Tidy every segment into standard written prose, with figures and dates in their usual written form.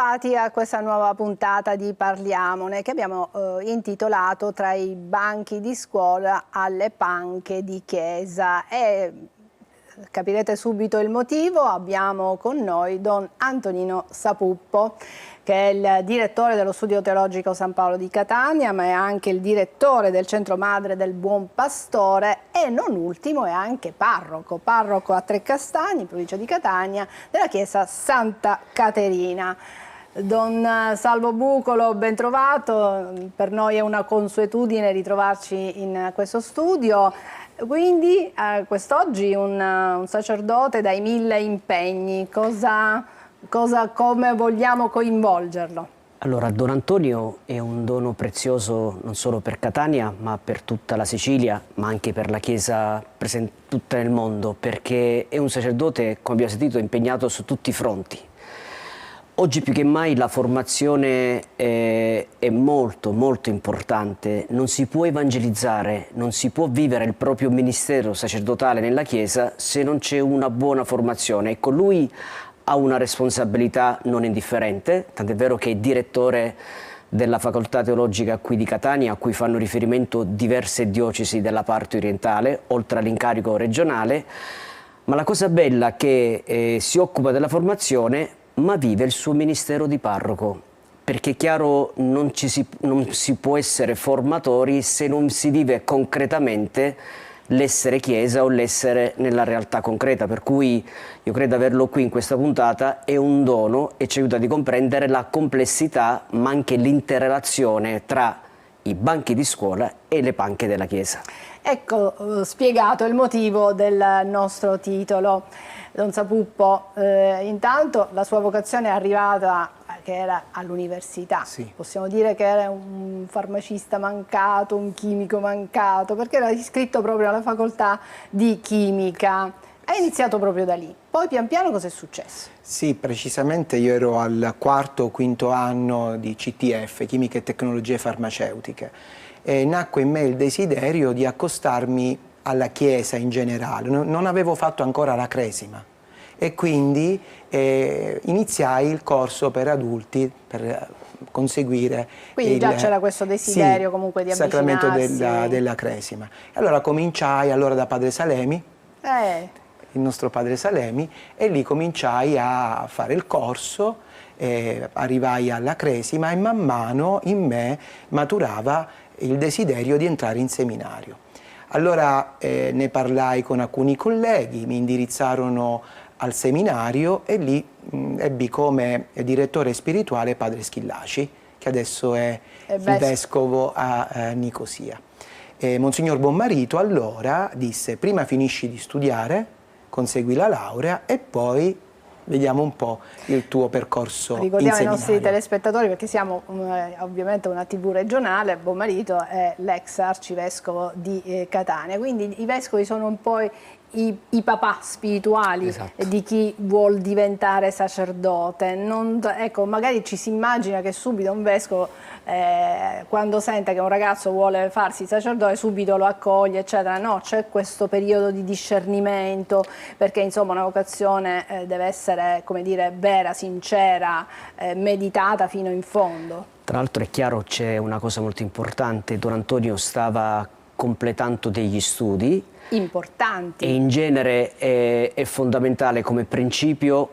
Bentrovati a questa nuova puntata di Parliamone che abbiamo intitolato Tra i banchi di scuola alle panche di chiesa e capirete subito il motivo. Abbiamo con noi Don Antonino Sapuppo, che è il direttore dello Studio Teologico San Paolo di Catania, ma è anche il direttore del Centro Madre del Buon Pastore e non ultimo è anche parroco a Trecastagni, provincia di Catania, della chiesa Santa Caterina. Don Salvo Bucolo, ben trovato, per noi è una consuetudine ritrovarci in questo studio. Quindi quest'oggi un sacerdote dai 1000 impegni, come vogliamo coinvolgerlo? Allora, Don Antonio è un dono prezioso non solo per Catania, ma per tutta la Sicilia, ma anche per la Chiesa presente tutta nel mondo, perché è un sacerdote, come abbiamo sentito, impegnato su tutti i fronti. Oggi più che mai la formazione è molto importante, non si può evangelizzare, non si può vivere il proprio ministero sacerdotale nella Chiesa se non c'è una buona formazione. Ecco, lui ha una responsabilità non indifferente, tant'è vero che è direttore della facoltà teologica qui di Catania, a cui fanno riferimento diverse diocesi della parte orientale, oltre all'incarico regionale, ma la cosa bella è che si occupa della formazione ma vive il suo ministero di parroco, perché è chiaro non si può essere formatori se non si vive concretamente l'essere Chiesa o l'essere nella realtà concreta, per cui io credo averlo qui in questa puntata è un dono e ci aiuta a comprendere la complessità ma anche l'interrelazione tra i banchi di scuola e le panche della Chiesa. Ecco spiegato il motivo del nostro titolo. Don Sapuppo, intanto la sua vocazione è arrivata che era all'università, sì. Possiamo dire che era un farmacista mancato, un chimico mancato, perché era iscritto proprio alla facoltà di chimica. È iniziato proprio da lì, poi pian piano cosa è successo? Sì, precisamente io ero al quarto o quinto anno di CTF, Chimica e Tecnologie Farmaceutiche, e nacque in me il desiderio di accostarmi alla Chiesa in generale. Non avevo fatto ancora la cresima e quindi iniziai il corso per adulti per conseguire quindi già c'era questo desiderio, sì, comunque di avvicinarsi. Il sacramento della cresima. E allora cominciai da padre Salemi, il nostro padre Salemi, e lì cominciai a fare il corso, arrivai alla cresima e man mano in me maturava il desiderio di entrare in seminario. Allora ne parlai con alcuni colleghi, mi indirizzarono al seminario e lì ebbi come direttore spirituale padre Schillaci, che adesso è il vescovo a Nicosia. Monsignor Bonmarito allora disse: prima finisci di studiare, consegui la laurea e poi vediamo un po' il tuo percorso in seminario. Ricordiamo ai nostri telespettatori, perché siamo ovviamente una TV regionale, Bonmarito è l'ex arcivescovo di Catania, quindi i vescovi sono un po' i papà spirituali, esatto, di chi vuol diventare sacerdote. Ecco, magari ci si immagina che subito un vescovo quando sente che un ragazzo vuole farsi sacerdote subito lo accoglie, eccetera. No, c'è questo periodo di discernimento, perché insomma una vocazione deve essere, come dire, vera, sincera, meditata fino in fondo. Tra l'altro è chiaro, c'è una cosa molto importante: Don Antonio stava completando degli studi importanti e in genere è fondamentale come principio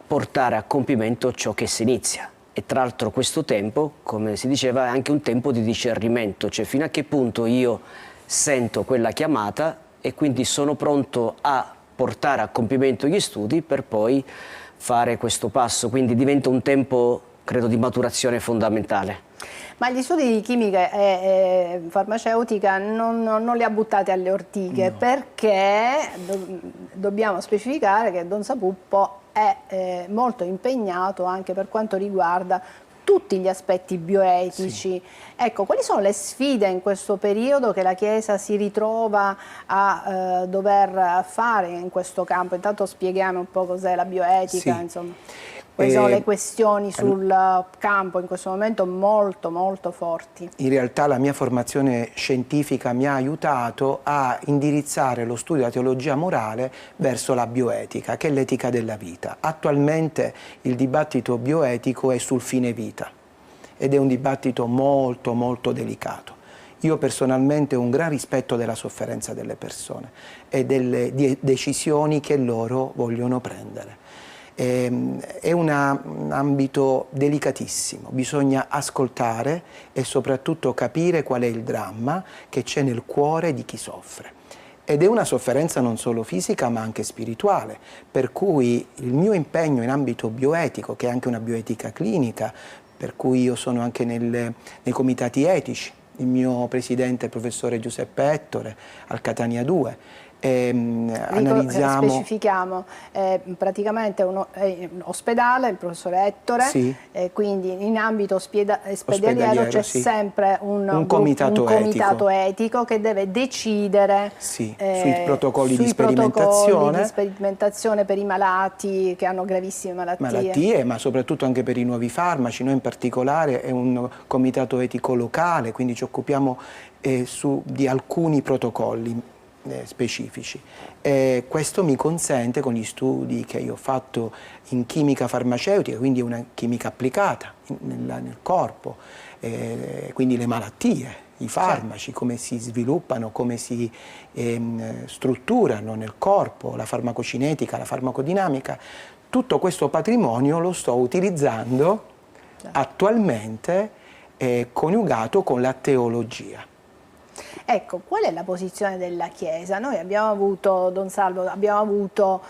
portare a compimento ciò che si inizia, e tra l'altro questo tempo, come si diceva, è anche un tempo di discernimento, cioè fino a che punto io sento quella chiamata e quindi sono pronto a portare a compimento gli studi per poi fare questo passo, quindi diventa un tempo, credo, di maturazione fondamentale. Ma gli studi di chimica e farmaceutica non li ha buttati alle ortiche, no, perché dobbiamo specificare che Don Sapuppo è molto impegnato anche per quanto riguarda tutti gli aspetti bioetici. Sì. Ecco, quali sono le sfide in questo periodo che la Chiesa si ritrova a dover fare in questo campo? Intanto spieghiamo un po' cos'è la bioetica. Sì. Insomma. Quali sono le questioni sul campo in questo momento molto molto forti? In realtà la mia formazione scientifica mi ha aiutato a indirizzare lo studio della teologia morale verso la bioetica, che è l'etica della vita. Attualmente il dibattito bioetico è sul fine vita ed è un dibattito molto molto delicato. Io personalmente ho un gran rispetto della sofferenza delle persone e delle decisioni che loro vogliono prendere. È un ambito delicatissimo, bisogna ascoltare e soprattutto capire qual è il dramma che c'è nel cuore di chi soffre. Ed è una sofferenza non solo fisica ma anche spirituale, per cui il mio impegno in ambito bioetico, che è anche una bioetica clinica, per cui io sono anche nei comitati etici, il mio presidente è il professore Giuseppe Ettore al Catania 2, analizziamo... Specifichiamo, praticamente un ospedale, il professore Ettore, sì, quindi in ambito ospedaliero c'è sì, sempre un comitato etico che deve decidere sì, sui protocolli di sperimentazione per i malati che hanno gravissime malattie, ma soprattutto anche per i nuovi farmaci. Noi in particolare è un comitato etico locale, quindi ci occupiamo di alcuni protocolli specifici. Questo mi consente, con gli studi che io ho fatto in chimica farmaceutica, quindi una chimica applicata nel corpo, quindi le malattie, i farmaci, come si sviluppano, come si strutturano nel corpo, la farmacocinetica, la farmacodinamica, tutto questo patrimonio lo sto utilizzando attualmente coniugato con la teologia. Ecco, qual è la posizione della Chiesa? Noi abbiamo avuto, Don Salvo, abbiamo avuto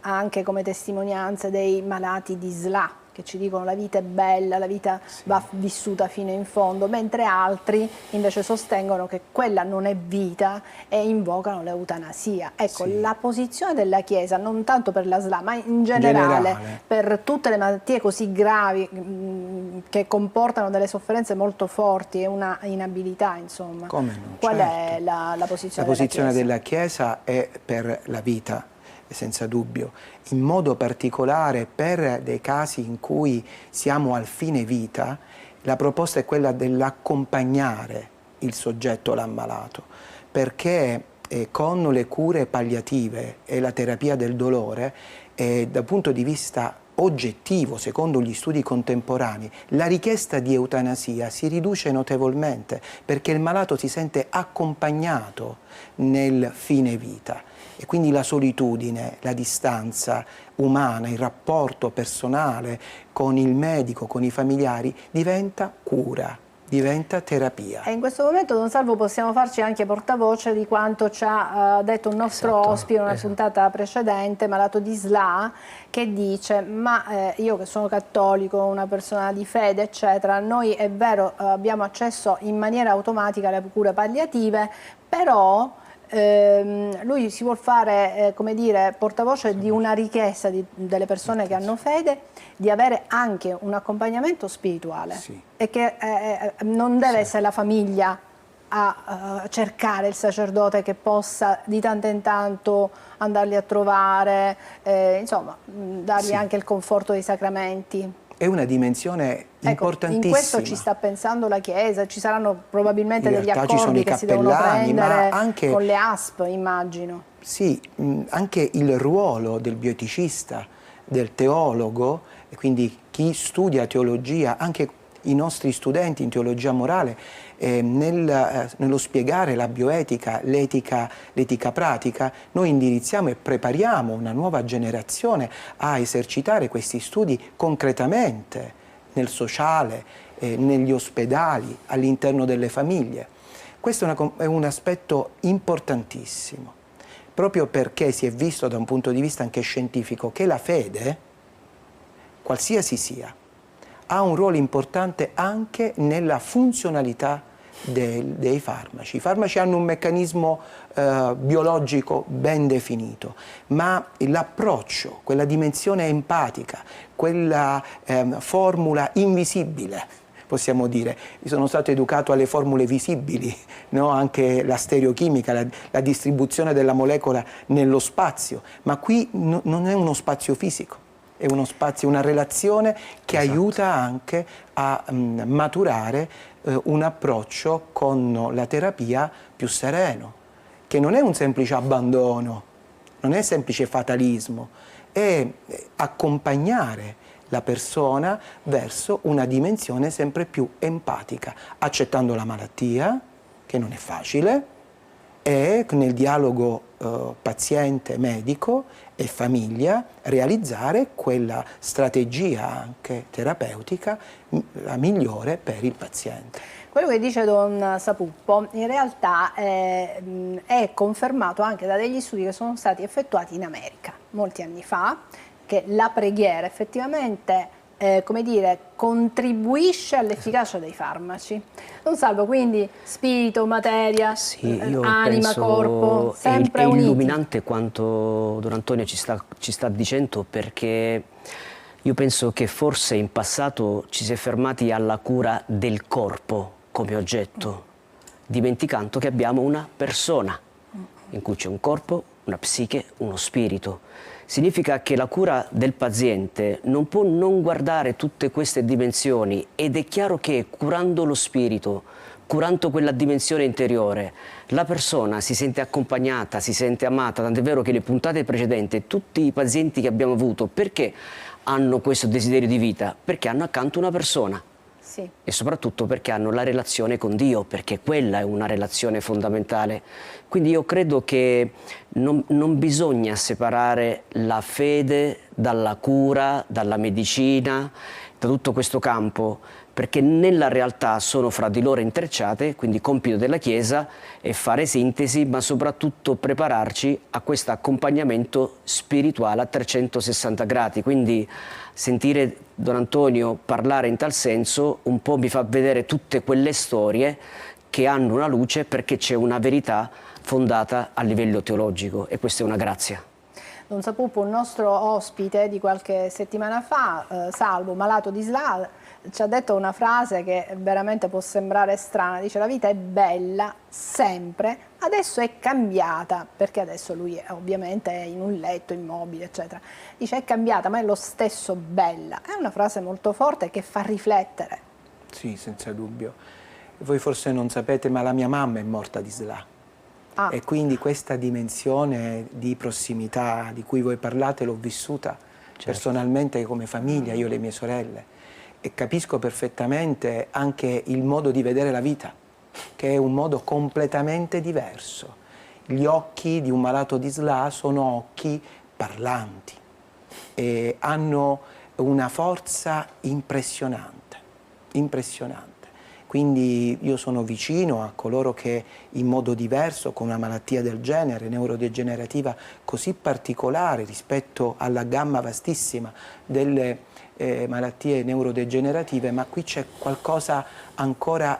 anche come testimonianze dei malati di SLA, che ci dicono la vita è bella, la vita va vissuta fino in fondo, mentre altri invece sostengono che quella non è vita e invocano l'eutanasia. Ecco, la posizione della Chiesa, non tanto per la SLA, ma in generale per tutte le malattie così gravi che comportano delle sofferenze molto forti e una inabilità, insomma. Come no? Qual è la posizione della Chiesa? La posizione della Chiesa è per la vita, senza dubbio, in modo particolare per dei casi in cui siamo al fine vita. La proposta è quella dell'accompagnare il soggetto l'ammalato, perché con le cure palliative e la terapia del dolore, dal punto di vista oggettivo, secondo gli studi contemporanei, la richiesta di eutanasia si riduce notevolmente perché il malato si sente accompagnato nel fine vita. E quindi la solitudine, la distanza umana, il rapporto personale con il medico, con i familiari, diventa cura, diventa terapia. E in questo momento, Don Salvo, possiamo farci anche portavoce di quanto ci ha detto un nostro ospite in una puntata precedente, malato di SLA, che dice: ma io che sono cattolico, una persona di fede, eccetera, noi è vero abbiamo accesso in maniera automatica alle cure palliative, però lui si vuol fare, come dire, portavoce di una richiesta delle persone che hanno fede di avere anche un accompagnamento spirituale e che non deve essere la famiglia a cercare il sacerdote che possa di tanto in tanto andarli a trovare, insomma, dargli anche il conforto dei sacramenti. È una dimensione importantissima. In questo ci sta pensando la Chiesa, ci saranno probabilmente degli accordi che si devono prendere anche con le ASP, immagino. Sì, anche il ruolo del bioeticista, del teologo, e quindi chi studia teologia, anche i nostri studenti in teologia morale, nello spiegare la bioetica, l'etica pratica, noi indirizziamo e prepariamo una nuova generazione a esercitare questi studi concretamente nel sociale, negli ospedali, all'interno delle famiglie. Questo è un aspetto importantissimo, proprio perché si è visto da un punto di vista anche scientifico che la fede, qualsiasi sia, ha un ruolo importante anche nella funzionalità dei farmaci. I farmaci hanno un meccanismo biologico ben definito, ma l'approccio, quella dimensione empatica, quella formula invisibile, possiamo dire. Io sono stato educato alle formule visibili, no? Anche la stereochimica, la distribuzione della molecola nello spazio, ma qui non è uno spazio fisico. è uno spazio, una relazione che aiuta anche a maturare un approccio con la terapia più sereno, che non è un semplice abbandono, non è semplice fatalismo, è accompagnare la persona verso una dimensione sempre più empatica, accettando la malattia, che non è facile, e nel dialogo paziente-medico e famiglia realizzare quella strategia anche terapeutica la migliore per il paziente. Quello che dice Don Sapuppo in realtà è confermato anche da degli studi che sono stati effettuati in America molti anni fa, che la preghiera effettivamente come dire, contribuisce all'efficacia dei farmaci. Don Salvo, quindi spirito, materia, sì, anima, corpo, sempre è uniti. illuminante quanto Don Antonio ci sta dicendo, perché io penso che forse in passato ci si è fermati alla cura del corpo come oggetto, dimenticando che abbiamo una persona in cui c'è un corpo, una psiche, uno spirito. Significa che la cura del paziente non può non guardare tutte queste dimensioni, ed è chiaro che curando lo spirito, curando quella dimensione interiore, la persona si sente accompagnata, si sente amata, tant'è vero che le puntate precedenti, tutti i pazienti che abbiamo avuto, perché hanno questo desiderio di vita? Perché hanno accanto una persona. Sì. E soprattutto perché hanno la relazione con Dio, perché quella è una relazione fondamentale. Quindi io credo che non bisogna separare la fede dalla cura, dalla medicina, da tutto questo campo, perché nella realtà sono fra di loro intrecciate, quindi compito della Chiesa è fare sintesi, ma soprattutto prepararci a questo accompagnamento spirituale a 360 gradi. Quindi sentire Don Antonio parlare in tal senso un po' mi fa vedere tutte quelle storie che hanno una luce, perché c'è una verità fondata a livello teologico, e questa è una grazia. Don Sapuppo, un nostro ospite di qualche settimana fa, Salvo, malato di SLA, ci ha detto una frase che veramente può sembrare strana, dice: la vita è bella sempre, adesso è cambiata, perché adesso lui ovviamente è in un letto immobile eccetera, dice è cambiata ma è lo stesso bella. È una frase molto forte che fa riflettere. Sì, senza dubbio. Voi forse non sapete, ma la mia mamma è morta di SLA. E quindi questa dimensione di prossimità di cui voi parlate l'ho vissuta personalmente come famiglia, io e le mie sorelle, e capisco perfettamente anche il modo di vedere la vita, che è un modo completamente diverso. Gli occhi di un malato di SLA sono occhi parlanti e hanno una forza impressionante, impressionante. Quindi io sono vicino a coloro che in modo diverso, con una malattia del genere, neurodegenerativa così particolare rispetto alla gamma vastissima delle malattie neurodegenerative, ma qui c'è qualcosa ancora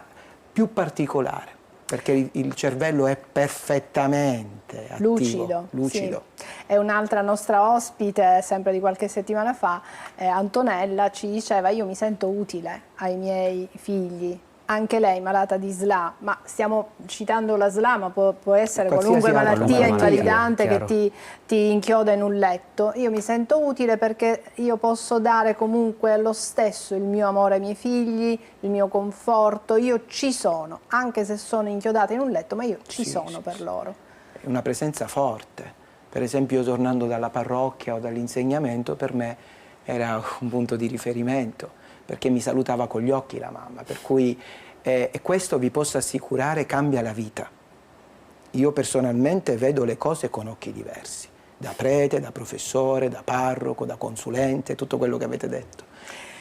più particolare, perché il cervello è perfettamente attivo, lucido. Sì. E un'altra nostra ospite, sempre di qualche settimana fa, Antonella, ci diceva: io mi sento utile ai miei figli. Anche lei malata di SLA, ma stiamo citando la SLA, ma può essere qualunque malattia invalidante che ti inchioda in un letto. Io mi sento utile perché io posso dare comunque lo stesso il mio amore ai miei figli, il mio conforto, io ci sono, anche se sono inchiodata in un letto, ma io ci sono per loro. È una presenza forte. Per esempio, tornando dalla parrocchia o dall'insegnamento, per me era un punto di riferimento, perché mi salutava con gli occhi la mamma, per cui e questo vi posso assicurare cambia la vita. Io personalmente vedo le cose con occhi diversi, da prete, da professore, da parroco, da consulente, tutto quello che avete detto.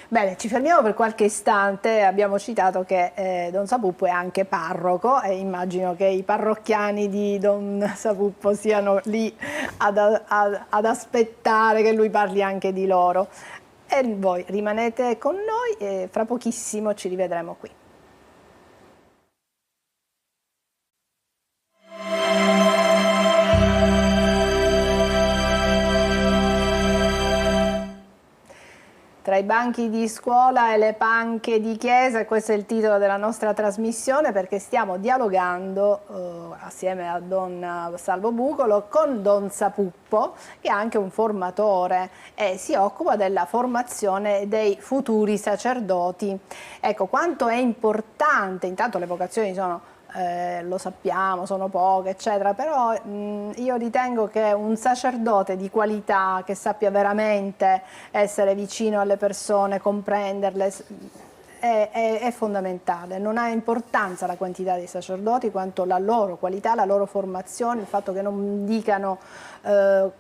Bene, ci fermiamo per qualche istante. Abbiamo citato che Don Sapuppo è anche parroco e immagino che i parrocchiani di Don Sapuppo siano lì ad aspettare che lui parli anche di loro. E voi rimanete con noi e fra pochissimo ci rivedremo qui. Tra i banchi di scuola e le panche di chiesa, e questo è il titolo della nostra trasmissione, perché stiamo dialogando assieme a Don Salvo Bucolo con Don Sapuppo, che è anche un formatore e si occupa della formazione dei futuri sacerdoti. Ecco, quanto è importante, intanto le vocazioni sono... lo sappiamo, sono poche, eccetera, però io ritengo che un sacerdote di qualità, che sappia veramente essere vicino alle persone, comprenderle, è fondamentale. Non ha importanza la quantità dei sacerdoti quanto la loro qualità, la loro formazione, il fatto che non dicano, il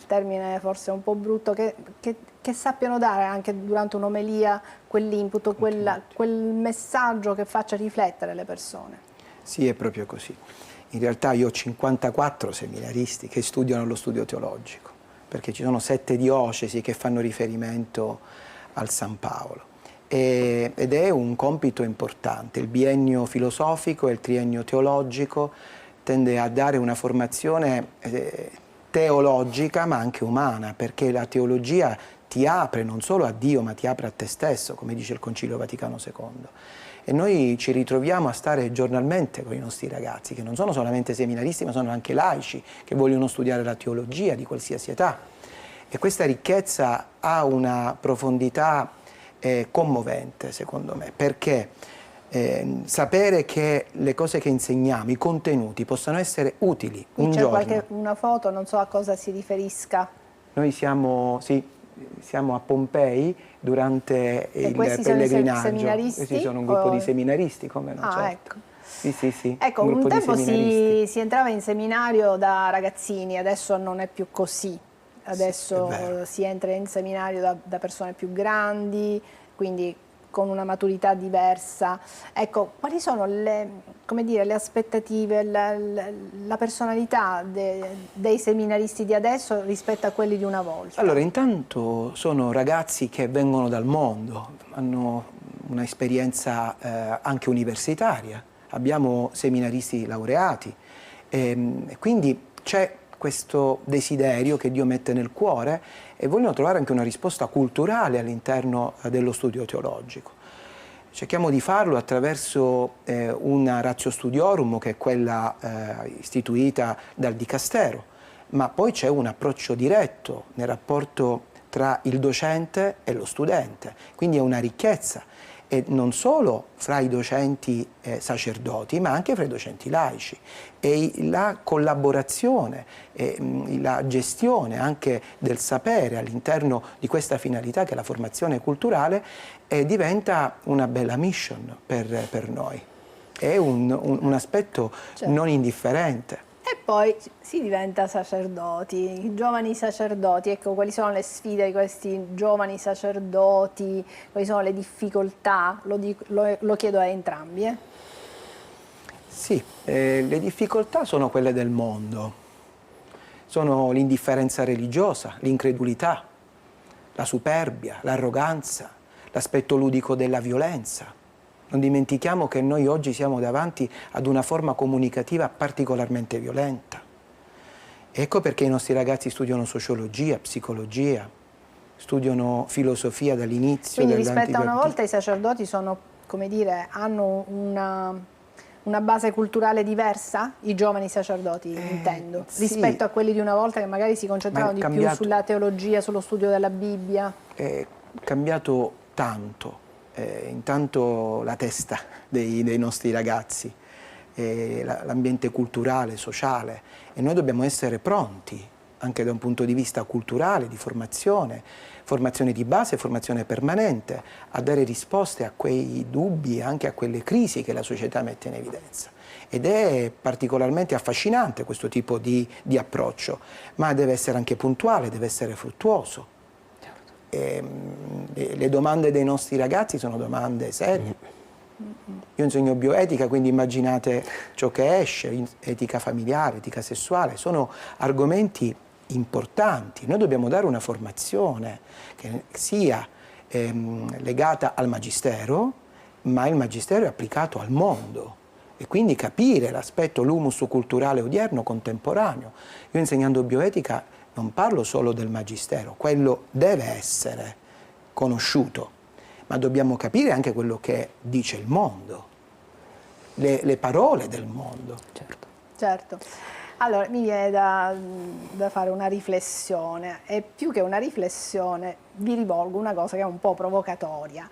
termine forse è un po' brutto, che sappiano dare anche durante un'omelia quell'input, quel messaggio che faccia riflettere le persone. Sì, è proprio così. In realtà io ho 54 seminaristi che studiano lo studio teologico, perché ci sono 7 diocesi che fanno riferimento al San Paolo. Ed è un compito importante. Il biennio filosofico e il triennio teologico tende a dare una formazione teologica ma anche umana, perché la teologia ti apre non solo a Dio ma ti apre a te stesso, come dice il Concilio Vaticano II. E noi ci ritroviamo a stare giornalmente con i nostri ragazzi, che non sono solamente seminaristi ma sono anche laici, che vogliono studiare la teologia di qualsiasi età. E questa ricchezza ha una profondità commovente, secondo me, perché sapere che le cose che insegniamo, i contenuti, possano essere utili un giorno. C'è una foto, non so a cosa si riferisca. Noi siamo a Pompei durante il pellegrinaggio. Seminaristi? Questi sono un gruppo di seminaristi, come no? Certo. Ecco. Sì, ecco, un tempo si entrava in seminario da ragazzini, adesso non è più così. Adesso si entra in seminario da persone più grandi, quindi con una maturità diversa. Ecco, quali sono le aspettative, la personalità dei seminaristi di adesso rispetto a quelli di una volta? Allora, intanto sono ragazzi che vengono dal mondo, hanno un'esperienza anche universitaria, abbiamo seminaristi laureati, e quindi c'è questo desiderio che Dio mette nel cuore e vogliono trovare anche una risposta culturale all'interno dello studio teologico. Cerchiamo di farlo attraverso una ratio studiorum, che è quella istituita dal Dicastero, ma poi c'è un approccio diretto nel rapporto tra il docente e lo studente, quindi è una ricchezza, e non solo fra i docenti sacerdoti, ma anche fra i docenti laici. E la collaborazione e la gestione anche del sapere all'interno di questa finalità che è la formazione culturale diventa una bella mission per noi. È un aspetto non indifferente. E poi si diventa sacerdoti, giovani sacerdoti. Ecco, quali sono le sfide di questi giovani sacerdoti, quali sono le difficoltà? Lo chiedo a entrambi. Sì, le difficoltà sono quelle del mondo, sono l'indifferenza religiosa, l'incredulità, la superbia, l'arroganza, l'aspetto ludico della violenza. Non dimentichiamo che noi oggi siamo davanti ad una forma comunicativa particolarmente violenta. Ecco perché i nostri ragazzi studiano sociologia, psicologia, studiano filosofia dall'inizio. Quindi rispetto a una volta i sacerdoti sono, come dire, hanno una base culturale diversa? I giovani sacerdoti, intendo, rispetto a quelli di una volta che magari si concentravano di più sulla teologia, sullo studio della Bibbia? È cambiato tanto. Intanto la testa dei nostri ragazzi, l'ambiente culturale, sociale, e noi dobbiamo essere pronti anche da un punto di vista culturale, di formazione di base, formazione permanente, a dare risposte a quei dubbi e anche a quelle crisi che la società mette in evidenza. Ed è particolarmente affascinante questo tipo di approccio, ma deve essere anche puntuale, deve essere fruttuoso. Le domande dei nostri ragazzi sono domande serie. Io insegno bioetica, quindi immaginate ciò che esce, etica familiare, etica sessuale, sono argomenti importanti. Noi dobbiamo dare una formazione che sia legata al magistero, ma il magistero è applicato al mondo, e quindi capire l'aspetto l'humus culturale odierno, contemporaneo. Io insegnando bioetica non parlo solo del magistero, quello deve essere conosciuto, ma dobbiamo capire anche quello che dice il mondo, le parole del mondo. Certo. Certo. Allora, mi viene da fare una riflessione, e più che una riflessione vi rivolgo una cosa che è un po' provocatoria.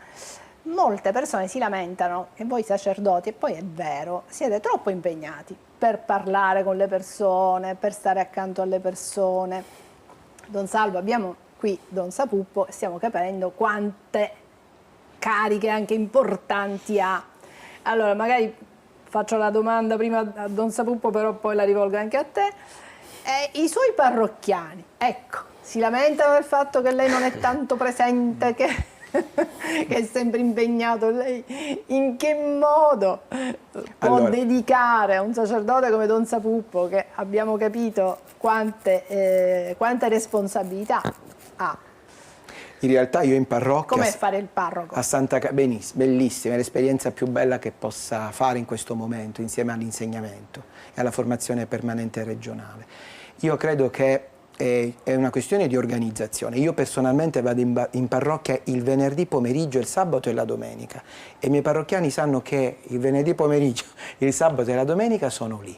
Molte persone si lamentano che voi sacerdoti, e poi è vero, siete troppo impegnati per parlare con le persone, per stare accanto alle persone. Don Salvo, abbiamo qui Don Sapuppo e stiamo capendo quante cariche anche importanti ha. Allora, magari faccio la domanda prima a Don Sapuppo, però poi la rivolgo anche a te. I suoi parrocchiani, ecco, si lamentano del fatto che lei non è tanto presente, che è sempre impegnato. Lei in che modo può dedicare a un sacerdote come Don Sapuppo, che abbiamo capito quante responsabilità ha? In realtà io in parrocchia... Come fare il parroco? A Santa Benissimo, bellissima, è l'esperienza più bella che possa fare in questo momento, insieme all'insegnamento e alla formazione permanente regionale. Io credo che è una questione di organizzazione. Io personalmente vado in parrocchia il venerdì pomeriggio, il sabato e la domenica, e i miei parrocchiani sanno che il venerdì pomeriggio, il sabato e la domenica sono lì.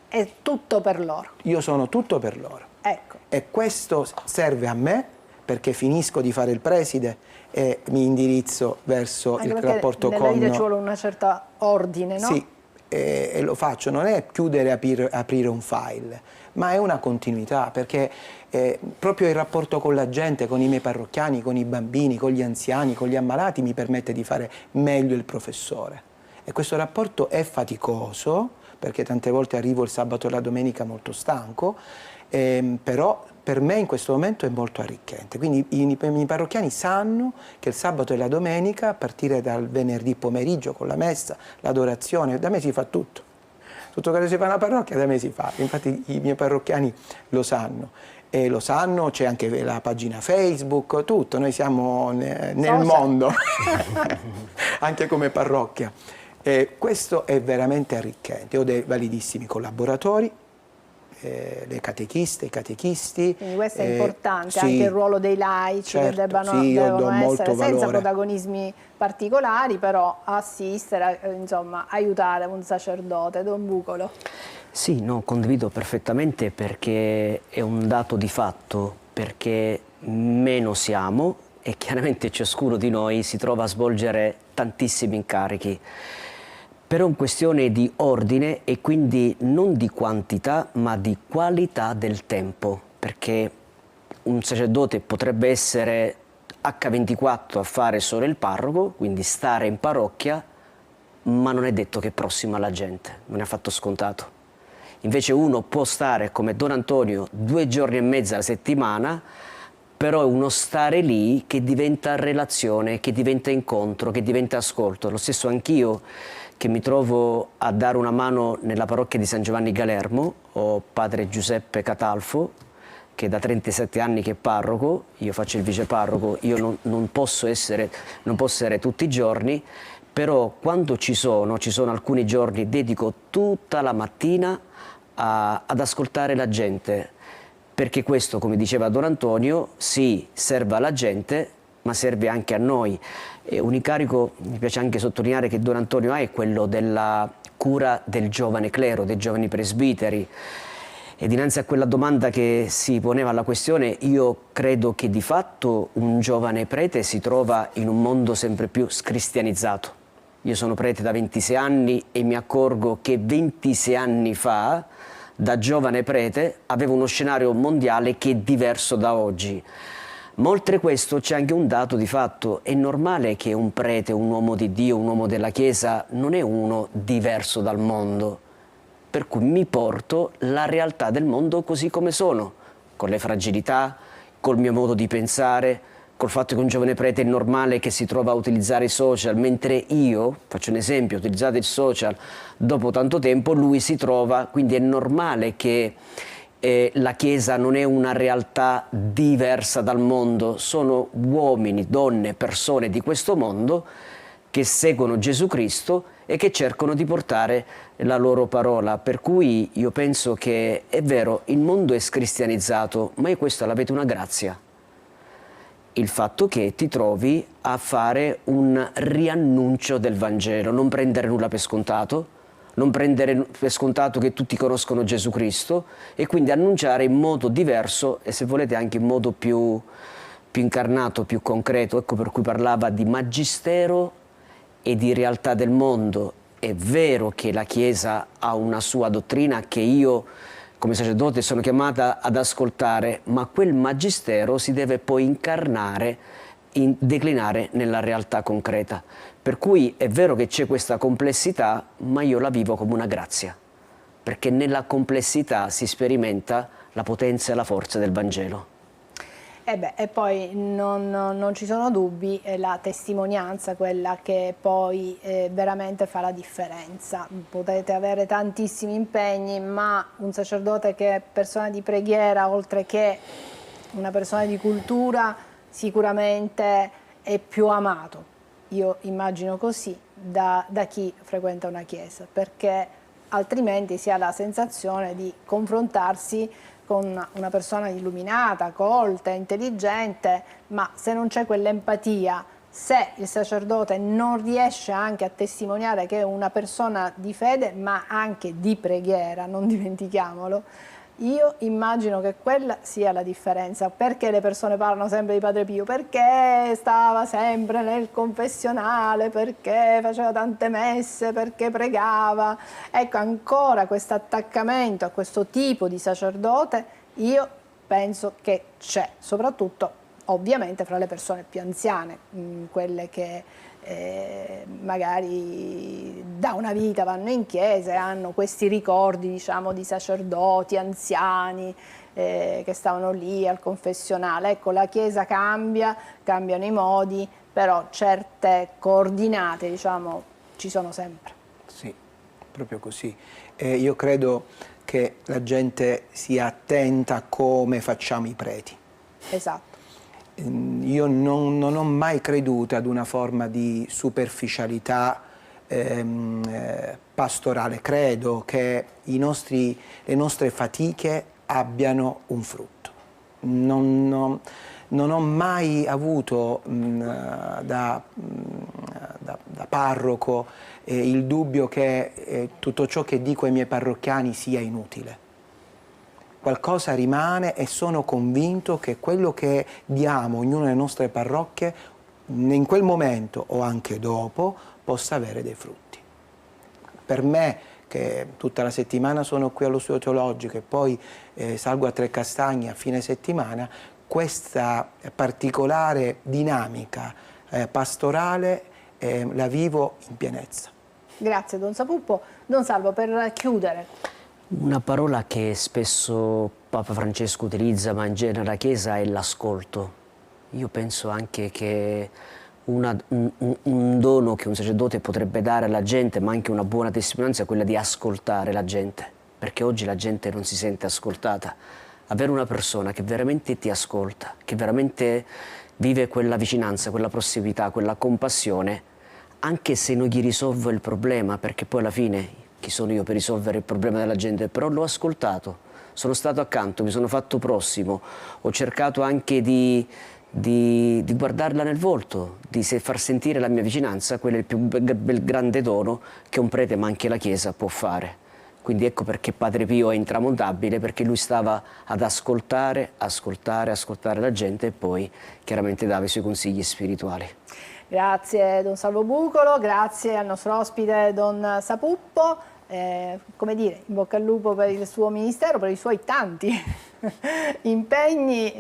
È tutto per loro. Io sono tutto per loro. Ecco. E questo serve a me, perché finisco di fare il preside e mi indirizzo verso il rapporto con... Nella vita ci vuole una certa ordine, no? Sì, e lo faccio, non è chiudere e aprire un file, ma è una continuità, perché proprio il rapporto con la gente, con i miei parrocchiani, con i bambini, con gli anziani, con gli ammalati, mi permette di fare meglio il professore. E questo rapporto è faticoso, perché tante volte arrivo il sabato e la domenica molto stanco, però per me in questo momento è molto arricchente. Quindi i miei parrocchiani sanno che il sabato e la domenica, a partire dal venerdì pomeriggio con la messa, l'adorazione, da me si fa tutto. Tutto quello che si fa nella parrocchia da me si fa. Infatti i miei parrocchiani lo sanno. E lo sanno, c'è anche la pagina Facebook, tutto. Noi siamo nel mondo, anche come parrocchia. Questo è veramente arricchente. Ho dei validissimi collaboratori, le catechiste, i catechisti. Quindi questo è importante, sì, anche il ruolo dei laici, certo, che devono essere senza protagonismi particolari, però assistere, insomma, aiutare un sacerdote. Don Bucolo. Sì, no, condivido perfettamente, perché è un dato di fatto, perché meno siamo e chiaramente ciascuno di noi si trova a svolgere tantissimi incarichi. Per una questione di ordine e quindi non di quantità ma di qualità del tempo, perché un sacerdote potrebbe essere H24 a fare solo il parroco, quindi stare in parrocchia, ma non è detto che è prossimo alla gente, non è affatto scontato. Invece uno può stare come Don Antonio 2 giorni e mezzo alla settimana, però è uno stare lì che diventa relazione, che diventa incontro, che diventa ascolto. Lo stesso anch'io, che mi trovo a dare una mano nella parrocchia di San Giovanni Galermo, ho padre Giuseppe Catalfo, che da 37 anni che è parroco, io faccio il viceparroco, io non posso essere tutti i giorni, però quando ci sono alcuni giorni, dedico tutta la mattina ad ascoltare la gente, perché questo, come diceva Don Antonio, sì, serve alla gente, ma serve anche a noi. E un incarico, mi piace anche sottolineare, che Don Antonio ha, è quello della cura del giovane clero, dei giovani presbiteri. E dinanzi a quella domanda che si poneva alla questione, io credo che di fatto un giovane prete si trova in un mondo sempre più scristianizzato. Io sono prete da 26 anni e mi accorgo che 26 anni fa, da giovane prete, avevo uno scenario mondiale che è diverso da oggi. Ma oltre questo c'è anche un dato di fatto: è normale che un prete, un uomo di Dio, un uomo della Chiesa non è uno diverso dal mondo, per cui mi porto la realtà del mondo così come sono, con le fragilità, col mio modo di pensare, col fatto che un giovane prete è normale che si trova a utilizzare i social, mentre io, faccio un esempio, ho utilizzato il social dopo tanto tempo, lui si trova, quindi è normale che la Chiesa non è una realtà diversa dal mondo, sono uomini, donne, persone di questo mondo che seguono Gesù Cristo e che cercano di portare la loro parola. Per cui io penso che è vero, il mondo è scristianizzato, ma io questo l'avete una grazia. Il fatto che ti trovi a fare un riannuncio del Vangelo, non prendere nulla per scontato, non prendere per scontato che tutti conoscono Gesù Cristo e quindi annunciare in modo diverso e se volete anche in modo più incarnato, più concreto. Ecco per cui parlava di magistero e di realtà del mondo. È vero che la Chiesa ha una sua dottrina che io come sacerdote sono chiamata ad ascoltare, ma quel magistero si deve poi incarnare, declinare nella realtà concreta. Per cui è vero che c'è questa complessità, ma io la vivo come una grazia, perché nella complessità si sperimenta la potenza e la forza del Vangelo. E poi non ci sono dubbi, è la testimonianza quella che poi veramente fa la differenza. Potete avere tantissimi impegni, ma un sacerdote che è persona di preghiera, oltre che una persona di cultura, sicuramente è più amato, io immagino così, da chi frequenta una chiesa, perché altrimenti si ha la sensazione di confrontarsi con una persona illuminata, colta, intelligente, ma se non c'è quell'empatia, se il sacerdote non riesce anche a testimoniare che è una persona di fede, ma anche di preghiera, non dimentichiamolo, io immagino che quella sia la differenza. Perché le persone parlano sempre di Padre Pio? Perché stava sempre nel confessionale, perché faceva tante messe, perché pregava. Ecco, ancora questo attaccamento a questo tipo di sacerdote io penso che c'è, soprattutto ovviamente fra le persone più anziane, quelle che magari da una vita vanno in chiesa e hanno questi ricordi, diciamo, di sacerdoti anziani che stavano lì al confessionale. Ecco, la Chiesa cambia, cambiano i modi, però certe coordinate, diciamo, ci sono sempre. Sì, proprio così. Io credo che la gente sia attenta a come facciamo i preti. Esatto. Io non ho mai creduto ad una forma di superficialità pastorale. Credo che le nostre fatiche abbiano un frutto. Non ho mai avuto da parroco il dubbio che tutto ciò che dico ai miei parrocchiani sia inutile. Qualcosa rimane e sono convinto che quello che diamo ognuno nelle nostre parrocchie in quel momento o anche dopo possa avere dei frutti. Per me, che tutta la settimana sono qui allo studio teologico e poi salgo a Trecastagni a fine settimana, questa particolare dinamica pastorale la vivo in pienezza. Grazie Don Sapuppo. Don Salvo, per chiudere. Una parola che spesso Papa Francesco utilizza, ma in genere la Chiesa, è l'ascolto. Io penso anche che un dono che un sacerdote potrebbe dare alla gente, ma anche una buona testimonianza, è quella di ascoltare la gente, perché oggi la gente non si sente ascoltata. Avere una persona che veramente ti ascolta, che veramente vive quella vicinanza, quella prossimità, quella compassione, anche se non gli risolvo il problema, perché poi alla fine chi sono io per risolvere il problema della gente? Però l'ho ascoltato, sono stato accanto, mi sono fatto prossimo, ho cercato anche di guardarla nel volto, di far sentire la mia vicinanza. Quello è il più grande dono che un prete, ma anche la Chiesa, può fare. Quindi ecco perché Padre Pio è intramontabile, perché lui stava ad ascoltare la gente e poi chiaramente dava i suoi consigli spirituali. Grazie Don Salvo Bucolo, grazie al nostro ospite Don Sapuppo. Come dire, in bocca al lupo per il suo ministero, per i suoi tanti impegni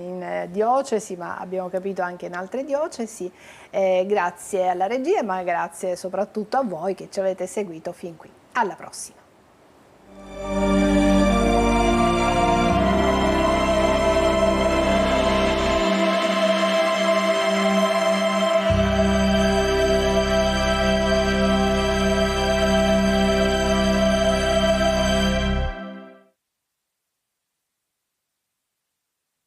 in diocesi, ma abbiamo capito anche in altre diocesi. Grazie alla regia, ma grazie soprattutto a voi che ci avete seguito fin qui. Alla prossima.